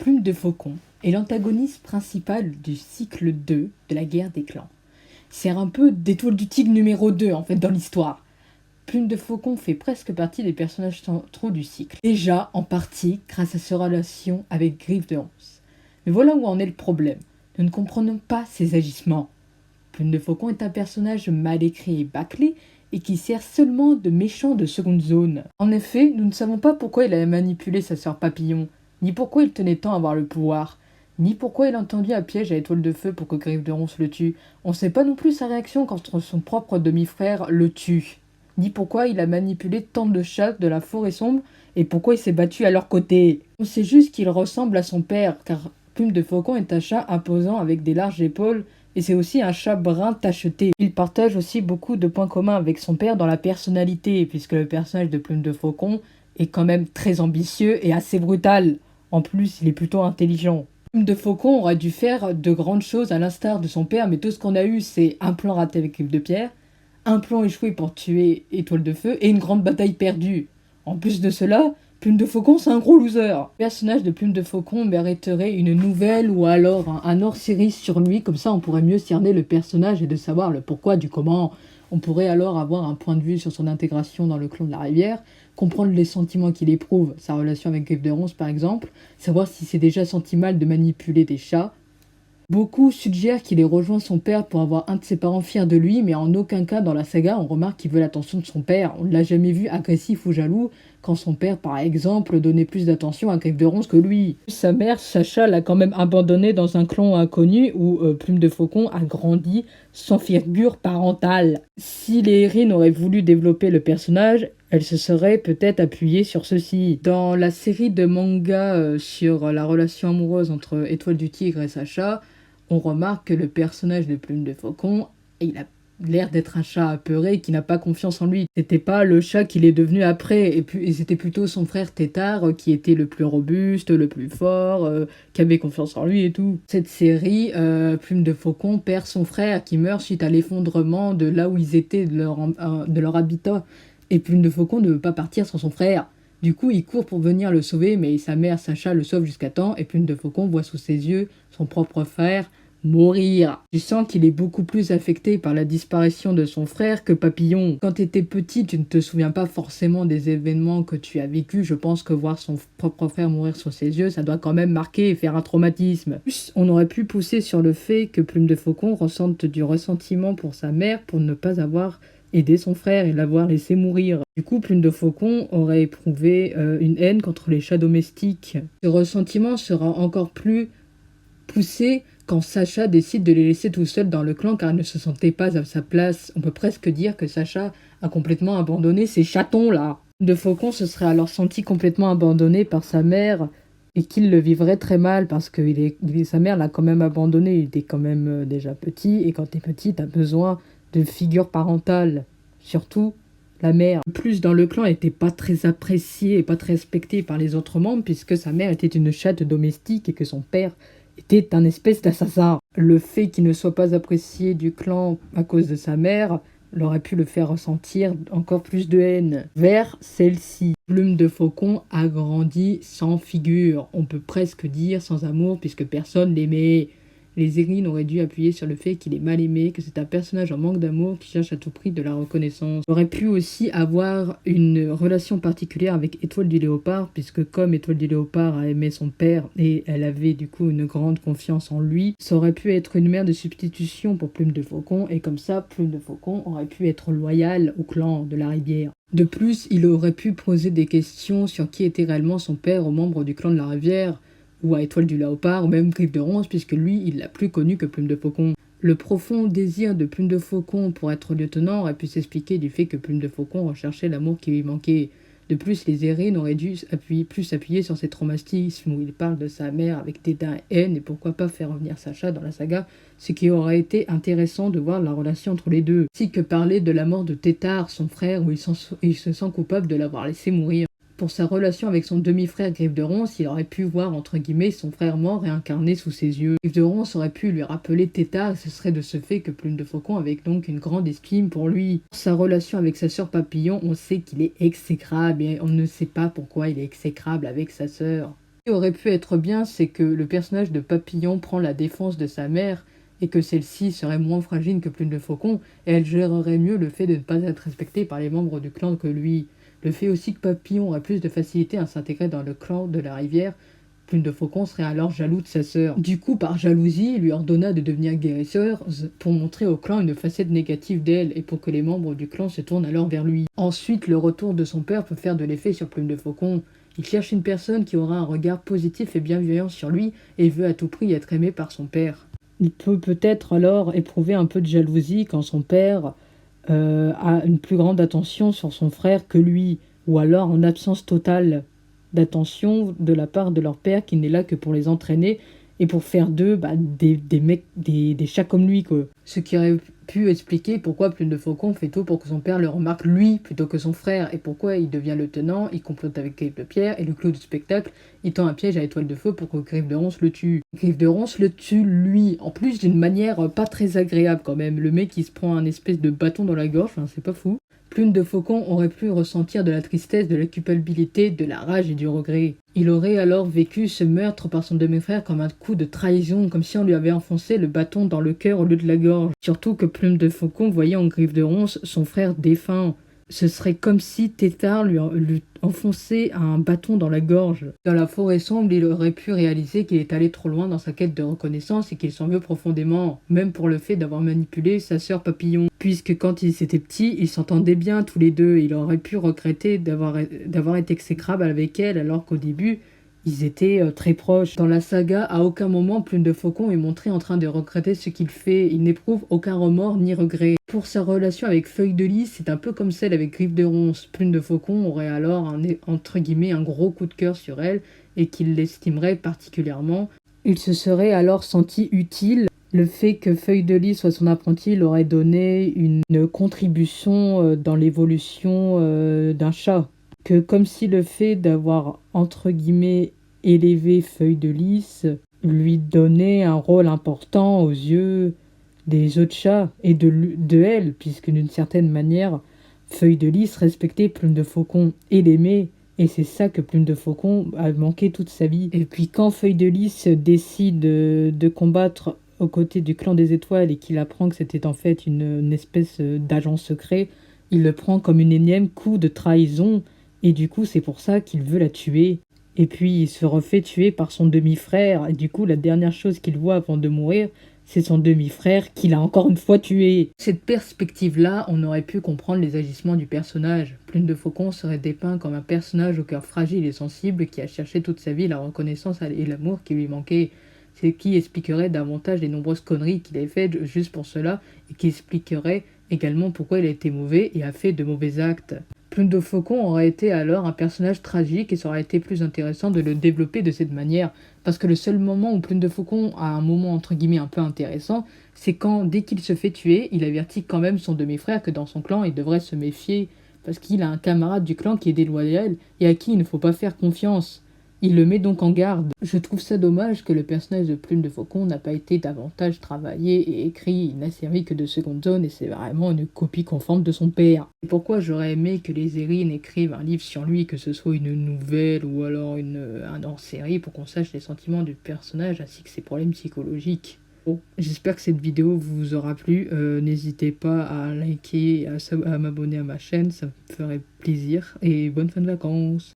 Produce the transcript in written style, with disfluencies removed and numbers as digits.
Plume de Faucon est l'antagoniste principal du cycle 2 de la guerre des clans. C'est un peu d'Étoile du Tigre numéro 2 en fait dans l'histoire. Plume de Faucon fait presque partie des personnages centraux du cycle. Déjà en partie grâce à sa relation avec Griffe de Ronce. Mais voilà où en est le problème. Nous ne comprenons pas ses agissements. Plume de Faucon est un personnage mal écrit et bâclé et qui sert seulement de méchant de seconde zone. En effet, nous ne savons pas pourquoi il a manipulé sa sœur Papillon, ni pourquoi il tenait tant à avoir le pouvoir, ni pourquoi il a tendu un piège à Étoile de Feu pour que Griffe de Ronce le tue. On ne sait pas non plus sa réaction quand son propre demi-frère le tue, ni pourquoi il a manipulé tant de chats de la forêt sombre et pourquoi il s'est battu à leur côté. On sait juste qu'il ressemble à son père, car Plume de Faucon est un chat imposant avec des larges épaules et c'est aussi un chat brun tacheté. Il partage aussi beaucoup de points communs avec son père dans la personnalité, puisque le personnage de Plume de Faucon est quand même très ambitieux et assez brutal. En plus, il est plutôt intelligent. Plume de Faucon aurait dû faire de grandes choses à l'instar de son père, mais tout ce qu'on a eu, c'est un plan raté avec Griffe de Pierre, un plan échoué pour tuer Étoile de Feu et une grande bataille perdue. En plus de cela, Plume de Faucon, c'est un gros loser. Le personnage de Plume de Faucon mériterait une nouvelle ou alors un hors-série sur lui, comme ça on pourrait mieux cerner le personnage et de savoir le pourquoi du comment. On pourrait alors avoir un point de vue sur son intégration dans le clan de la rivière, comprendre les sentiments qu'il éprouve, sa relation avec Griffe de Ronce par exemple, savoir si c'est déjà senti mal de manipuler des chats. Beaucoup suggèrent qu'il ait rejoint son père pour avoir un de ses parents fiers de lui, mais en aucun cas dans la saga on remarque qu'il veut l'attention de son père. On ne l'a jamais vu agressif ou jaloux, quand son père par exemple donnait plus d'attention à Griffe de Ronce que lui. Sa mère, Sacha, l'a quand même abandonné dans un clan inconnu où Plume de Faucon a grandi sans figure parentale. Si les Erin auraient voulu développer le personnage, elle se serait peut-être appuyée sur ceci. Dans la série de mangas sur la relation amoureuse entre Étoile du Tigre et Sacha, on remarque que le personnage de Plume de Faucon, il a l'air d'être un chat apeuré qui n'a pas confiance en lui. C'était pas le chat qu'il est devenu après, et c'était plutôt son frère Tétard qui était le plus robuste, le plus fort, qui avait confiance en lui et tout. Cette série, Plume de Faucon perd son frère qui meurt suite à l'effondrement de là où ils étaient, de leur habitat. Et Plume de Faucon ne veut pas partir sans son frère. Du coup, il court pour venir le sauver, mais sa mère Sacha le sauve jusqu'à temps, et Plume de Faucon voit sous ses yeux son propre frère mourir. Tu sens qu'il est beaucoup plus affecté par la disparition de son frère que Papillon. Quand tu étais petit, tu ne te souviens pas forcément des événements que tu as vécus. Je pense que voir son propre frère mourir sous ses yeux, ça doit quand même marquer et faire un traumatisme. Plus, on aurait pu pousser sur le fait que Plume de Faucon ressente du ressentiment pour sa mère pour ne pas avoir aidé son frère et l'avoir laissé mourir. Du coup, Plume de Faucon aurait éprouvé une haine contre les chats domestiques. Ce ressentiment sera encore plus poussé quand Sacha décide de les laisser tout seuls dans le clan car il ne se sentait pas à sa place. On peut presque dire que Sacha a complètement abandonné ces chatons-là. De Faucon se serait alors senti complètement abandonné par sa mère et qu'il le vivrait très mal parce que sa mère l'a quand même abandonné. Il était quand même déjà petit et quand t'es petit, t'as besoin de figure parentale. Surtout la mère. En plus, dans le clan, elle n'était pas très appréciée et pas très respectée par les autres membres puisque sa mère était une chatte domestique et que son père était un espèce d'assassin. Le fait qu'il ne soit pas apprécié du clan à cause de sa mère l'aurait pu le faire ressentir encore plus de haine vers celle-ci. Plume de Faucon a grandi sans figure, on peut presque dire sans amour puisque personne l'aimait. Les Erin auraient dû appuyer sur le fait qu'il est mal aimé, que c'est un personnage en manque d'amour qui cherche à tout prix de la reconnaissance. Il aurait pu aussi avoir une relation particulière avec Étoile du Léopard, puisque comme Étoile du Léopard a aimé son père et elle avait du coup une grande confiance en lui, ça aurait pu être une mère de substitution pour Plume de Faucon, et comme ça, Plume de Faucon aurait pu être loyal au clan de la rivière. De plus, il aurait pu poser des questions sur qui était réellement son père aux membres du clan de la rivière, ou à Étoile du Léopard, ou même Griffe de Ronce, puisque lui, il l'a plus connu que Plume de Faucon. Le profond désir de Plume de Faucon pour être lieutenant aurait pu s'expliquer du fait que Plume de Faucon recherchait l'amour qui lui manquait. De plus, les Erin auraient dû s'appuyer sur ses traumatismes où il parle de sa mère avec dédain et haine, et pourquoi pas faire revenir Sacha dans la saga, ce qui aurait été intéressant de voir la relation entre les deux. Ainsi que parler de la mort de Tétard, son frère, où il se sent coupable de l'avoir laissé mourir. Pour sa relation avec son demi-frère Griffe de Ronce, il aurait pu voir entre guillemets son frère mort réincarné sous ses yeux. Griffe de Ronce aurait pu lui rappeler Tétard et ce serait de ce fait que Plume de Faucon avait donc une grande estime pour lui. Pour sa relation avec sa sœur Papillon, on sait qu'il est exécrable et on ne sait pas pourquoi il est exécrable avec sa sœur. qui aurait pu être bien, c'est que le personnage de Papillon prend la défense de sa mère et que celle-ci serait moins fragile que Plume de Faucon et elle gérerait mieux le fait de ne pas être respectée par les membres du clan que lui. Le fait aussi que Papillon aurait plus de facilité à s'intégrer dans le clan de la rivière, Plume de Faucon serait alors jaloux de sa sœur. Du coup, par jalousie, il lui ordonna de devenir guérisseuse pour montrer au clan une facette négative d'elle et pour que les membres du clan se tournent alors vers lui. Ensuite, le retour de son père peut faire de l'effet sur Plume de Faucon. Il cherche une personne qui aura un regard positif et bienveillant sur lui et veut à tout prix être aimé par son père. Il peut peut-être alors éprouver un peu de jalousie quand son père a une plus grande attention sur son frère que lui, ou alors en absence totale d'attention de la part de leur père qui n'est là que pour les entraîner et pour faire d'eux des chats comme lui, quoi. Ce qui aurait pu expliquer pourquoi Plume de Faucon fait tout pour que son père le remarque lui plutôt que son frère et pourquoi il devient le tenant, il complote avec Griffe de Pierre et le clou du spectacle, il tend un piège à Étoile de Feu pour que Griffe de Ronce le tue. Griffe de Ronce le tue lui, en plus d'une manière pas très agréable quand même. Le mec il se prend un espèce de bâton dans la gorge, hein, c'est pas fou. Plume de Faucon aurait pu ressentir de la tristesse, de la culpabilité, de la rage et du regret. Il aurait alors vécu ce meurtre par son demi-frère comme un coup de trahison, comme si on lui avait enfoncé le bâton dans le cœur au lieu de la gorge. Surtout que Plume de Faucon voyait en Griffe de Ronce son frère défunt. Ce serait comme si Tétard lui enfonçait un bâton dans la gorge. Dans la forêt sombre, il aurait pu réaliser qu'il est allé trop loin dans sa quête de reconnaissance et qu'il s'en veut profondément, même pour le fait d'avoir manipulé sa sœur Papillon. Puisque quand ils étaient petits, ils s'entendaient bien tous les deux. Il aurait pu regretter d'avoir été exécrable avec elle alors qu'au début, ils étaient très proches. Dans la saga, à aucun moment Plume de Faucon est montré en train de regretter ce qu'il fait. Il n'éprouve aucun remords ni regret. Pour sa relation avec Feuille de Lys, c'est un peu comme celle avec Griffe de Ronce. Plume de Faucon aurait alors entre guillemets un gros coup de cœur sur elle et qu'il l'estimerait particulièrement. Il se serait alors senti utile. Le fait que Feuille de Lys soit son apprenti l'aurait donné une contribution dans l'évolution d'un chat. Que comme si le fait d'avoir entre guillemets élevé Feuille de Lys lui donnait un rôle important aux yeux des autres chats et de elle, puisque d'une certaine manière, Feuille de Lys respectait Plume de Faucon et l'aimait, et c'est ça que Plume de Faucon a manqué toute sa vie. Et puis quand Feuille de Lys décide de combattre aux côtés du clan des étoiles et qu'il apprend que c'était en fait une espèce d'agent secret, il le prend comme une énième coup de trahison, et du coup c'est pour ça qu'il veut la tuer. Et puis il se refait tuer par son demi-frère, et du coup la dernière chose qu'il voit avant de mourir, c'est son demi-frère qu'il a encore une fois tué. Cette perspective-là, on aurait pu comprendre les agissements du personnage. Plume de Faucon serait dépeint comme un personnage au cœur fragile et sensible qui a cherché toute sa vie la reconnaissance et l'amour qui lui manquait. C'est qui expliquerait davantage les nombreuses conneries qu'il a faites juste pour cela et qui expliquerait également pourquoi il a été mauvais et a fait de mauvais actes. Plume de Faucon aurait été alors un personnage tragique et ça aurait été plus intéressant de le développer de cette manière. Parce que le seul moment où Plume de Faucon a un moment entre guillemets un peu intéressant, c'est quand, dès qu'il se fait tuer, il avertit quand même son demi-frère que dans son clan il devrait se méfier parce qu'il a un camarade du clan qui est déloyal et à qui il ne faut pas faire confiance. Il le met donc en garde. Je trouve ça dommage que le personnage de Plume de Faucon n'a pas été davantage travaillé et écrit. Il n'a servi que de seconde zone et c'est vraiment une copie conforme de son père. Et pourquoi j'aurais aimé que les Erin écrivent un livre sur lui, que ce soit une nouvelle ou alors un hors-série pour qu'on sache les sentiments du personnage ainsi que ses problèmes psychologiques. Bon, j'espère que cette vidéo vous aura plu. N'hésitez pas à liker et à m'abonner à ma chaîne, ça me ferait plaisir. Et bonne fin de vacances!